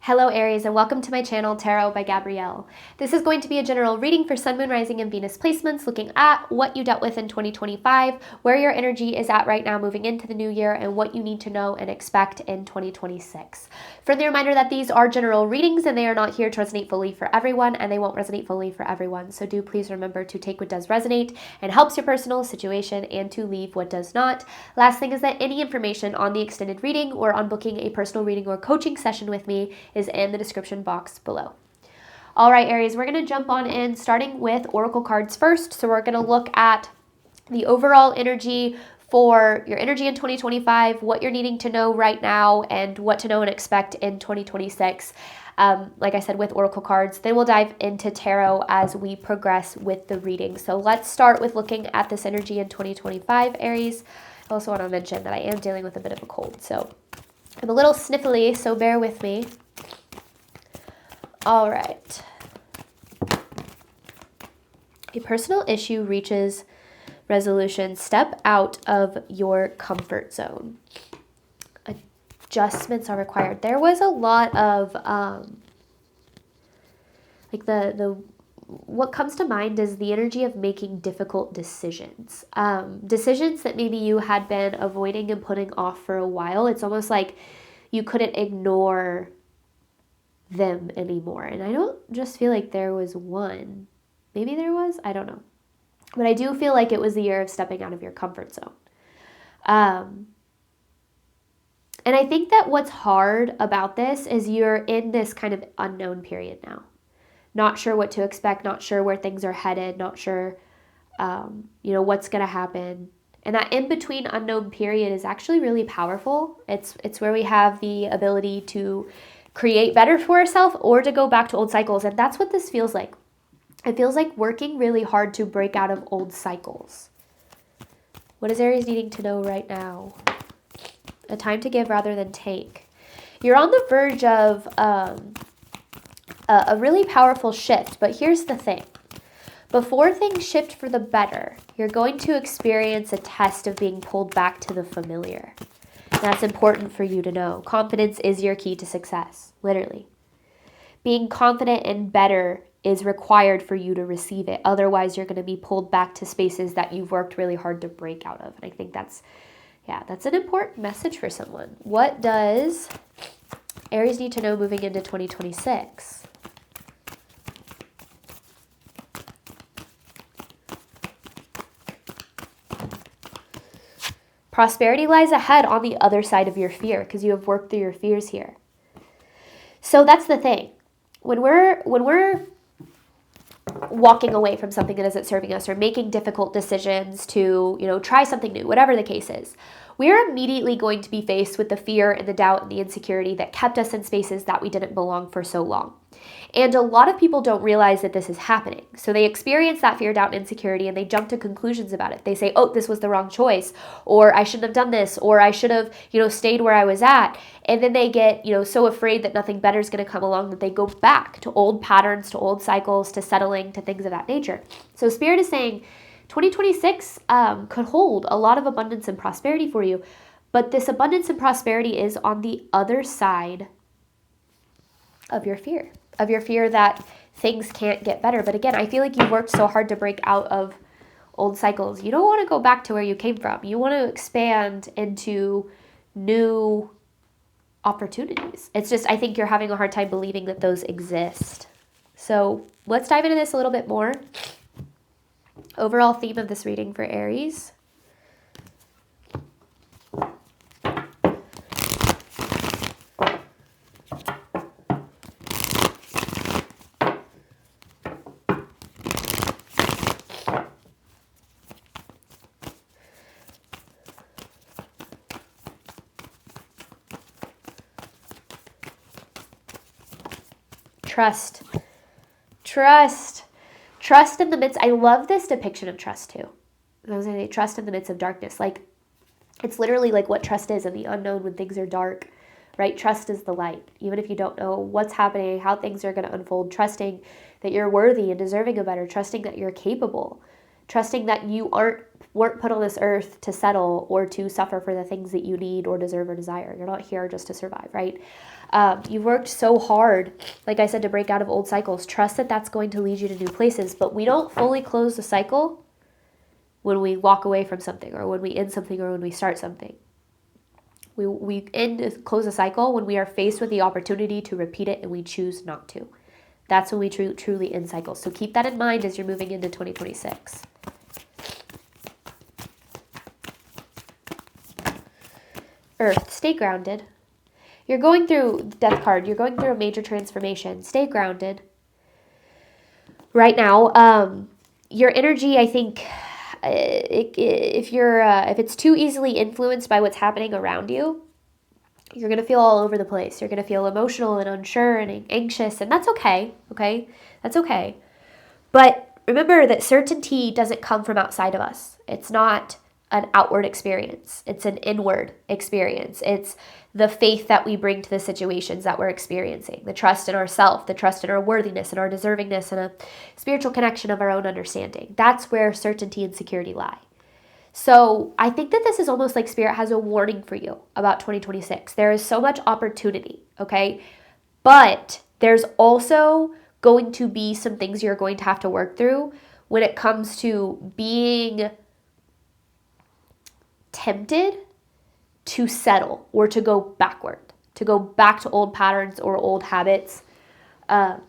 Hello Aries and welcome to my channel Tarot by Gabrielle. This is going to be a general reading for Sun, Moon, Rising, and Venus placements looking at what you dealt with in 2025, where your energy is at right now moving into the new year, and what you need to know and expect in 2026. Friendly reminder that these are general readings and they are not here to resonate fully for everyone, and they won't resonate fully for everyone. So do please remember to take what does resonate and helps your personal situation and to leave what does not. Last thing is that any information on the extended reading or on booking a personal reading or coaching session with me is in the description box below. All right, Aries, we're going to jump on in starting with oracle cards first. So we're going to look at the overall energy for your energy in 2025, what you're needing to know right now, and what to know and expect in 2026. Like I said, with oracle cards. Then we'll dive into tarot as we progress with the reading. So let's start with looking at this energy in 2025, Aries. I also want to mention that I am dealing with a bit of a cold, so I'm a little sniffly, so bear with me. All right. A personal issue reaches resolution. Step out of your comfort zone. Adjustments are required. There was a lot of what comes to mind is the energy of making difficult decisions. Decisions that maybe you had been avoiding and putting off for a while. It's almost like you couldn't ignore them anymore. And I don't just feel like there was one. Maybe there was, I don't know. But I do feel like it was the year of stepping out of your comfort zone. And I think that what's hard about this is you're in this kind of unknown period now. Not sure what to expect, not sure where things are headed, not sure, what's going to happen. And that in-between unknown period is actually really powerful. It's where we have the ability to create better for ourselves or to go back to old cycles. And that's what this feels like. It feels like working really hard to break out of old cycles. What is Aries needing to know right now? A time to give rather than take. You're on the verge of a really powerful shift, but here's the thing. Before things shift for the better, you're going to experience a test of being pulled back to the familiar. That's important for you to know. Confidence is your key to success, literally. Being confident and better is required for you to receive it. Otherwise, you're going to be pulled back to spaces that you've worked really hard to break out of. And I think that's an important message for someone. What does Aries need to know moving into 2026? Prosperity lies ahead on the other side of your fear because you have worked through your fears here. So that's the thing. When we're walking away from something that isn't serving us or making difficult decisions to, try something new, whatever the case is, we're immediately going to be faced with the fear and the doubt and the insecurity that kept us in spaces that we didn't belong for so long. And a lot of people don't realize that this is happening. So they experience that fear, doubt, and insecurity, and they jump to conclusions about it. They say, oh, this was the wrong choice, or I shouldn't have done this, or I should have, stayed where I was at. And then they get, so afraid that nothing better is going to come along that they go back to old patterns, to old cycles, to settling, to things of that nature. So Spirit is saying 2026 could hold a lot of abundance and prosperity for you, but this abundance and prosperity is on the other side of your fear that things can't get better. But again, I feel like you've worked so hard to break out of old cycles. You don't want to go back to where you came from. You want to expand into new opportunities. It's just, I think you're having a hard time believing that those exist. So let's dive into this a little bit more. Overall theme of this reading for Aries. Trust in the midst. I love this depiction of trust too. Those are the trust in the midst of darkness. Like, it's literally like what trust is in the unknown when things are dark, right? Trust is the light. Even if you don't know what's happening, how things are going to unfold, trusting that you're worthy and deserving of better, trusting that you're capable, trusting that you weren't put on this earth to settle or to suffer for the things that you need or deserve or desire. You're not here just to survive, right? You've worked so hard, like I said, to break out of old cycles. Trust that that's going to lead you to new places, but we don't fully close the cycle when we walk away from something, or when we end something, or when we start something. We close a cycle when we are faced with the opportunity to repeat it and we choose not to. That's when we truly end cycles. So keep that in mind as you're moving into 2026. Earth, stay grounded. You're going through, Death card, you're going through a major transformation. Stay grounded. Right now, your energy, I think, if it's too easily influenced by what's happening around you, you're going to feel all over the place. You're going to feel emotional and unsure and anxious, and that's okay, okay? That's okay. But remember that certainty doesn't come from outside of us. It's not an outward experience. It's an inward experience. It's the faith that we bring to the situations that we're experiencing, the trust in ourselves, the trust in our worthiness and our deservingness, and a spiritual connection of our own understanding. That's where certainty and security lie. So I think that this is almost like Spirit has a warning for you about 2026. There is so much opportunity, okay? But there's also going to be some things you're going to have to work through when it comes to being tempted to settle or to go backward, to go back to old patterns or old habits. And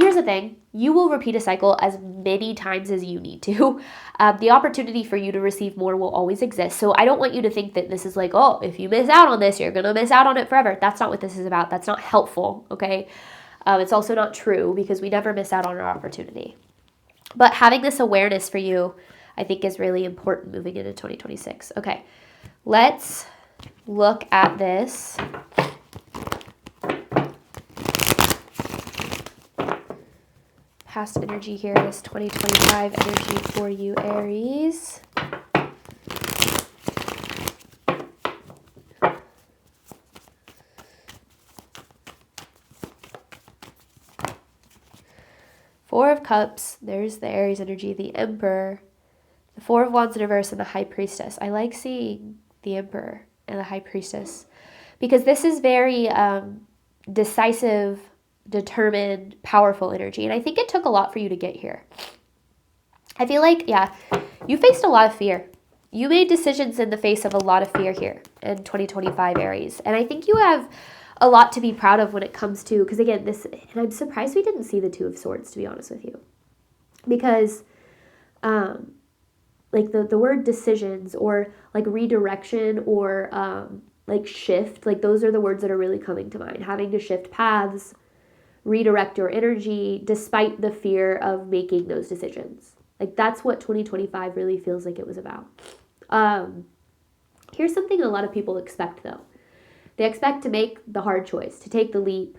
here's the thing, you will repeat a cycle as many times as you need to. The opportunity for you to receive more will always exist. So I don't want you to think that this is like, oh, if you miss out on this, you're going to miss out on it forever. That's not what this is about. That's not helpful, okay? It's also not true, because we never miss out on our opportunity. But having this awareness for you, I think, is really important moving into 2026. Okay, let's look at this. Past energy here is 2025 energy for you, Aries. Four of Cups, there's the Aries energy, the Emperor, the Four of Wands in reverse, and the High Priestess. I like seeing the Emperor and the High Priestess because this is very decisive, determined, powerful energy. And I think it took a lot for you to get here. I feel like, yeah, you faced a lot of fear. You made decisions in the face of a lot of fear here in 2025, Aries. And I think you have a lot to be proud of when it comes to, because again, this, and I'm surprised we didn't see the Two of Swords, to be honest with you. Because, like the word decisions or like redirection or like shift, like those are the words that are really coming to mind. Having to shift paths, redirect your energy despite the fear of making those decisions. Like that's what 2025 really feels like it was about. Here's something a lot of people expect though. They expect to make the hard choice, to take the leap,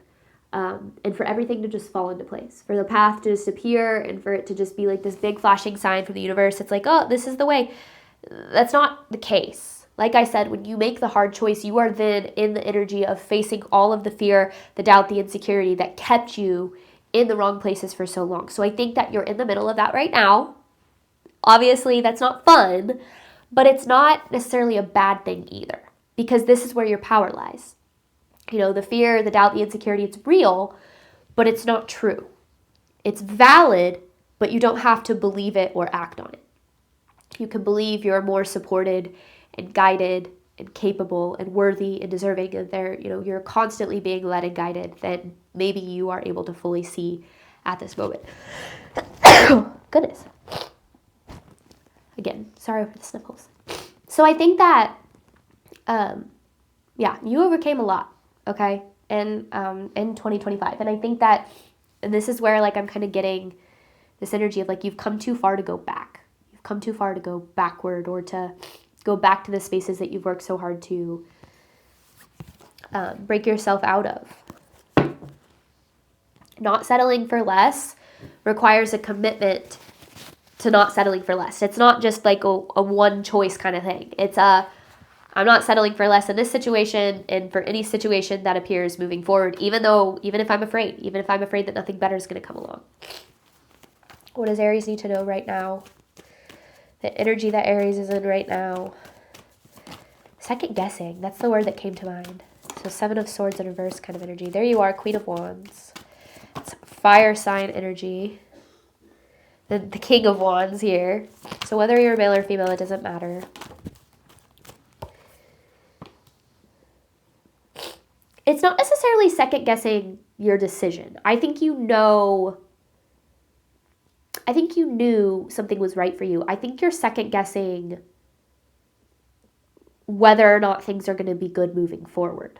and for everything to just fall into place, for the path to just appear and for it to just be like this big flashing sign from the universe. It's like, oh, this is the way. That's not the case. Like I said, when you make the hard choice, you are then in the energy of facing all of the fear, the doubt, the insecurity that kept you in the wrong places for so long. So I think that you're in the middle of that right now. Obviously, that's not fun, but it's not necessarily a bad thing either, because this is where your power lies. You know, the fear, the doubt, the insecurity, it's real, but it's not true. It's valid, but you don't have to believe it or act on it. You can believe you're more supported and guided and capable and worthy and deserving, and you're constantly being led and guided than maybe you are able to fully see at this moment. Goodness. Again, sorry for the sniffles. So I think that, you overcame a lot, okay, in 2025. And I think that this is where, like, I'm kind of getting this energy of, like, you've come too far to go back. You've come too far to go backward or to go back to the spaces that you've worked so hard to break yourself out of. Not settling for less requires a commitment to not settling for less. It's not just like a one choice kind of thing. It's I'm not settling for less in this situation and for any situation that appears moving forward, even if I'm afraid that nothing better is going to come along. What does Aries need to know right now? The energy that Aries is in right now. Second guessing, that's the word that came to mind. So 7 of Swords in reverse kind of energy. There you are, Queen of Wands. It's fire sign energy. Then the King of Wands here. So whether you're male or female, it doesn't matter. It's not necessarily second guessing your decision. I think you knew something was right for you. I think you're second guessing whether or not things are going to be good moving forward.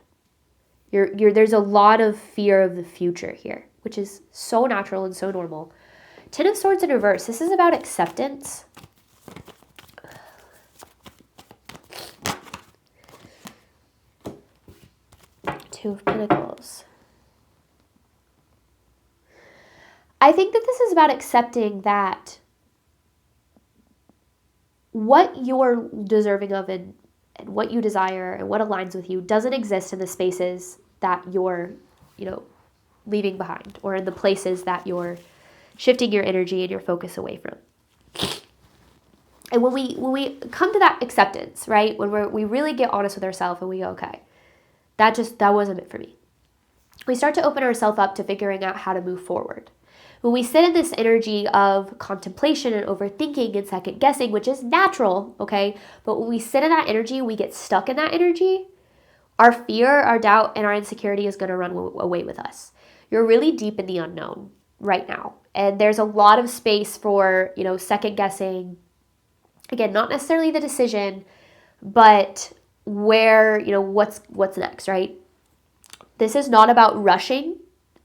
There's a lot of fear of the future here, which is so natural and so normal. 10 of Swords in reverse. This is about acceptance. Two of Pentacles. I think that this is about accepting that what you're deserving of and what you desire and what aligns with you doesn't exist in the spaces that you're, leaving behind, or in the places that you're shifting your energy and your focus away from. And when we come to that acceptance, right, when we really get honest with ourselves and we go, okay, that wasn't it for me. We start to open ourselves up to figuring out how to move forward. When we sit in this energy of contemplation and overthinking and second guessing, which is natural, okay? But when we sit in that energy, we get stuck in that energy, our fear, our doubt, and our insecurity is going to run away with us. You're really deep in the unknown right now. And there's a lot of space for, second guessing. Again, not necessarily the decision, but where, what's next, right? This is not about rushing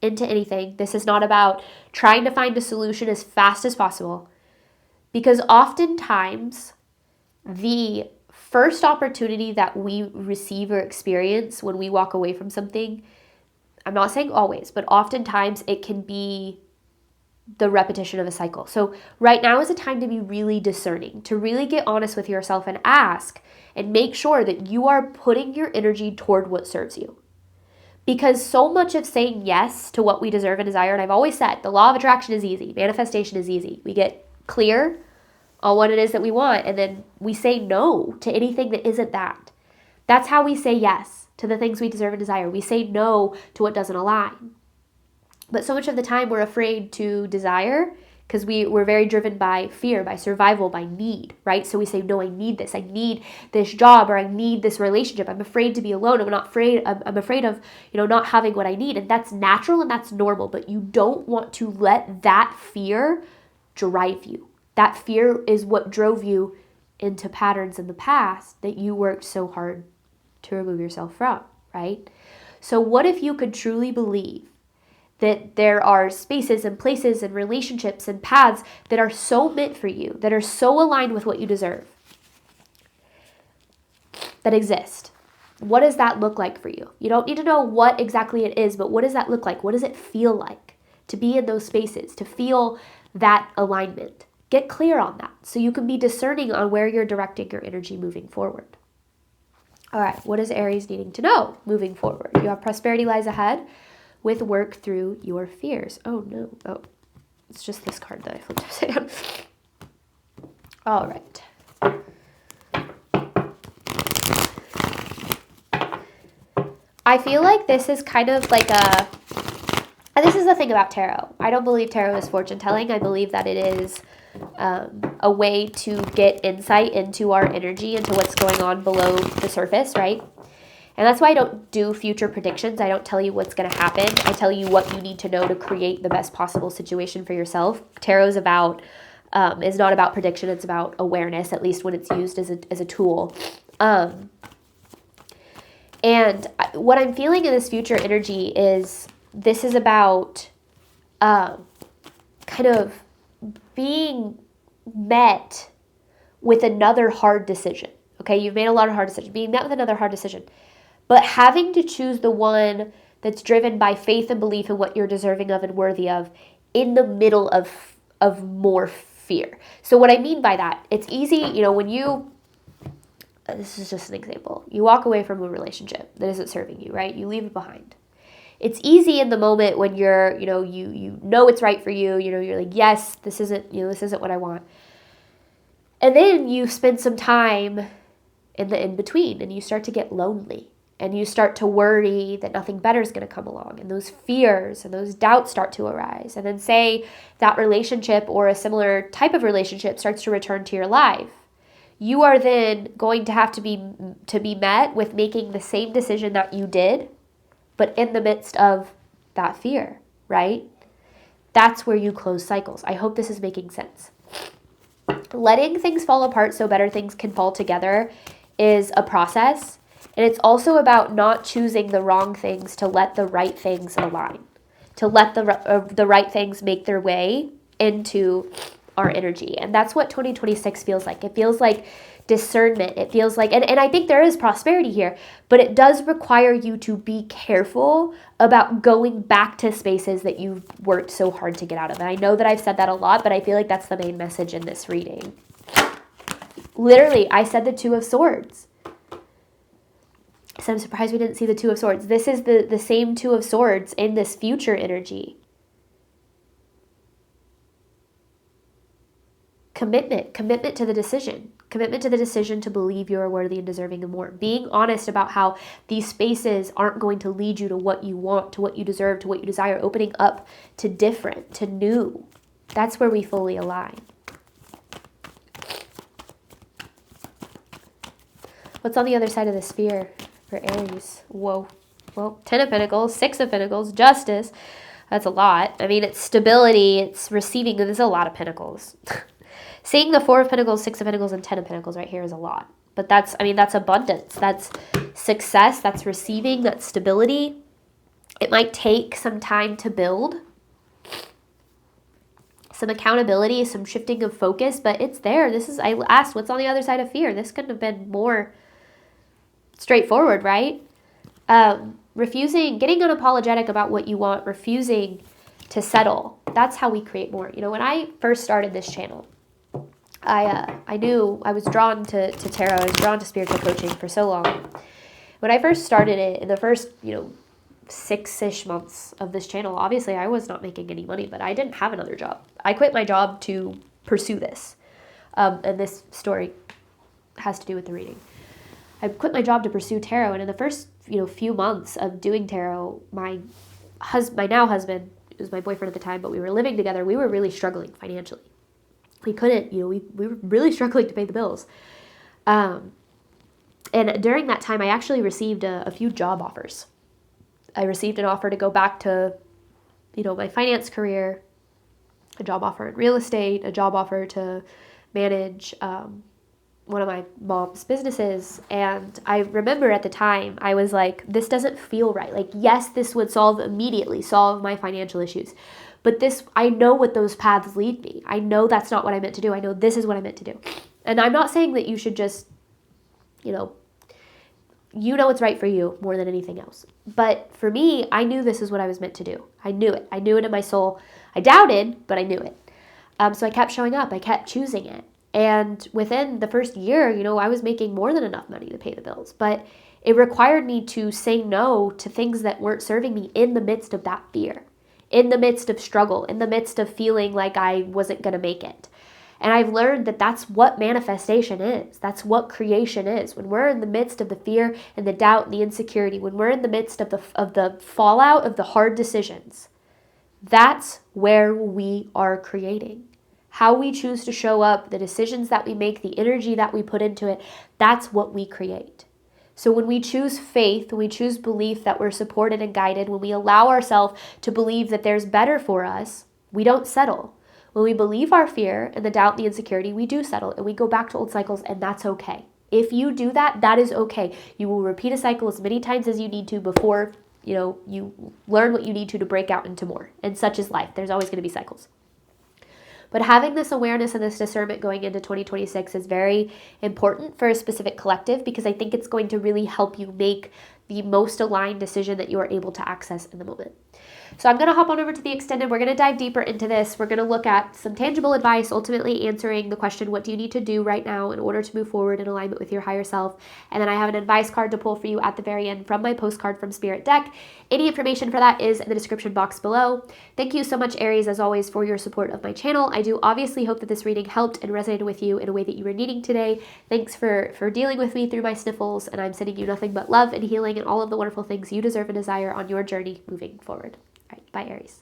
into anything. This is not about trying to find a solution as fast as possible. Because oftentimes, the first opportunity that we receive or experience when we walk away from something, I'm not saying always, but oftentimes it can be the repetition of a cycle. So right now is a time to be really discerning, to really get honest with yourself and ask and make sure that you are putting your energy toward what serves you. Because so much of saying yes to what we deserve and desire, and I've always said, the law of attraction is easy. Manifestation is easy. We get clear on what it is that we want, and then we say no to anything that isn't that. That's how we say yes to the things we deserve and desire. We say no to what doesn't align. But so much of the time we're afraid to desire because we're very driven by fear, by survival, by need, right? So we say, no, I need this job, or I need this relationship. I'm afraid to be alone. I'm afraid of, not having what I need. And that's natural and that's normal, but you don't want to let that fear drive you. That fear is what drove you into patterns in the past that you worked so hard to remove yourself from, right? So what if you could truly believe that there are spaces and places and relationships and paths that are so meant for you, that are so aligned with what you deserve, that exist? What does that look like for you? You don't need to know what exactly it is, but what does that look like? What does it feel like to be in those spaces, to feel that alignment? Get clear on that so you can be discerning on where you're directing your energy moving forward. All right, what is Aries needing to know moving forward? You have prosperity lies ahead with work through your fears. Oh, no. Oh, it's just this card that I flipped upside down. All right. I feel like this is kind of like and this is the thing about tarot. I don't believe tarot is fortune telling. I believe that it is a way to get insight into our energy, into what's going on below the surface, right? And that's why I don't do future predictions. I don't tell you what's going to happen. I tell you what you need to know to create the best possible situation for yourself. Tarot is not about prediction. It's about awareness, at least when it's used as a tool. And what I'm feeling in this future energy is this is about kind of being met with another hard decision. Okay, you've made a lot of hard decisions. Being met with another hard decision. But having to choose the one that's driven by faith and belief in what you're deserving of and worthy of in the middle of more fear. So what I mean by that, it's easy, when you, this is just an example, you walk away from a relationship that isn't serving you, right? You leave it behind. It's easy in the moment when you're, you know it's right for you, you're like, yes, this isn't what I want. And then you spend some time in the in-between and you start to get lonely. and you start to worry that nothing better is going to come along, and those fears and those doubts start to arise, and then say that relationship or a similar type of relationship starts to return to your life, you are then going to have to be met with making the same decision that you did, but in the midst of that fear, right? That's where you close cycles. I hope this is making sense. Letting things fall apart so better things can fall together is a process. And it's also about not choosing the wrong things to let the right things align, to let the right things make their way into our energy. And that's what 2026 feels like. It feels like discernment. It feels like, and I think there is prosperity here, but it does require you to be careful about going back to spaces that you've worked so hard to get out of. And I know that I've said that a lot, but I feel like that's the main message in this reading. Literally, I said the Two of Swords. So I'm surprised we didn't see the Two of Swords. This is the same Two of Swords in this future energy. Commitment to the decision. Commitment to the decision to believe you are worthy and deserving of more. Being honest about how these spaces aren't going to lead you to what you want, to what you deserve, to what you desire. Opening up to different, to new. That's where we fully align. What's on the other side of the sphere for Aries? Whoa. Well, 10 of Pentacles, 6 of Pentacles, Justice. That's a lot. I mean, it's stability, it's receiving. There's a lot of Pentacles. Seeing the 4 of Pentacles, 6 of Pentacles, and 10 of Pentacles right here is a lot. But that's abundance. That's success. That's receiving. That's stability. It might take some time to build. Some accountability, some shifting of focus, but it's there. I asked, what's on the other side of fear? This couldn't have been more straightforward, right? Refusing, getting unapologetic about what you want, refusing to settle. That's how we create more. You know, when I first started this channel, I knew I was drawn to tarot. I was drawn to spiritual coaching for so long. When I first started it, in the first, 6-ish months of this channel, obviously I was not making any money, but I didn't have another job. I quit my job to pursue this. And this story has to do with the reading. I quit my job to pursue tarot, and in the first, few months of doing tarot, my now husband, it was my boyfriend at the time, but we were living together, we were really struggling financially. We couldn't, we were really struggling to pay the bills. And during that time, I actually received a few job offers. I received an offer to go back to, my finance career, a job offer in real estate, a job offer to manage one of my mom's businesses. And I remember at the time, I was like, this doesn't feel right. Like, yes, this would immediately solve my financial issues. But I know what those paths lead me. I know that's not what I meant to do. I know this is what I meant to do. And I'm not saying that you should just, you know what's right for you more than anything else. But for me, I knew this is what I was meant to do. I knew it. I knew it in my soul. I doubted, but I knew it. So I kept showing up. I kept choosing it. And within the first year, I was making more than enough money to pay the bills. But it required me to say no to things that weren't serving me in the midst of that fear, in the midst of struggle, in the midst of feeling like I wasn't going to make it. And I've learned that that's what manifestation is. That's what creation is. When we're in the midst of the fear and the doubt and the insecurity, when we're in the midst of the fallout of the hard decisions, that's where we are creating. How we choose to show up, the decisions that we make, the energy that we put into it, that's what we create. So when we choose faith, when we choose belief that we're supported and guided, when we allow ourselves to believe that there's better for us, we don't settle. When we believe our fear and the doubt and the insecurity, we do settle and we go back to old cycles, and that's okay. If you do that, that is okay. You will repeat a cycle as many times as you need to before, you learn what you need to break out into more. And such is life. There's always going to be cycles. But having this awareness and this discernment going into 2026 is very important for a specific collective, because I think it's going to really help you make the most aligned decision that you are able to access in the moment. So I'm going to hop on over to the extended. We're going to dive deeper into this. We're going to look at some tangible advice, ultimately answering the question, what do you need to do right now in order to move forward in alignment with your higher self? And then I have an advice card to pull for you at the very end from my postcard from Spirit deck. Any information for that is in the description box below. Thank you so much, Aries, as always, for your support of my channel. I do obviously hope that this reading helped and resonated with you in a way that you were needing today. Thanks for dealing with me through my sniffles, and I'm sending you nothing but love and healing and all of the wonderful things you deserve and desire on your journey moving forward. All right, bye, Aries.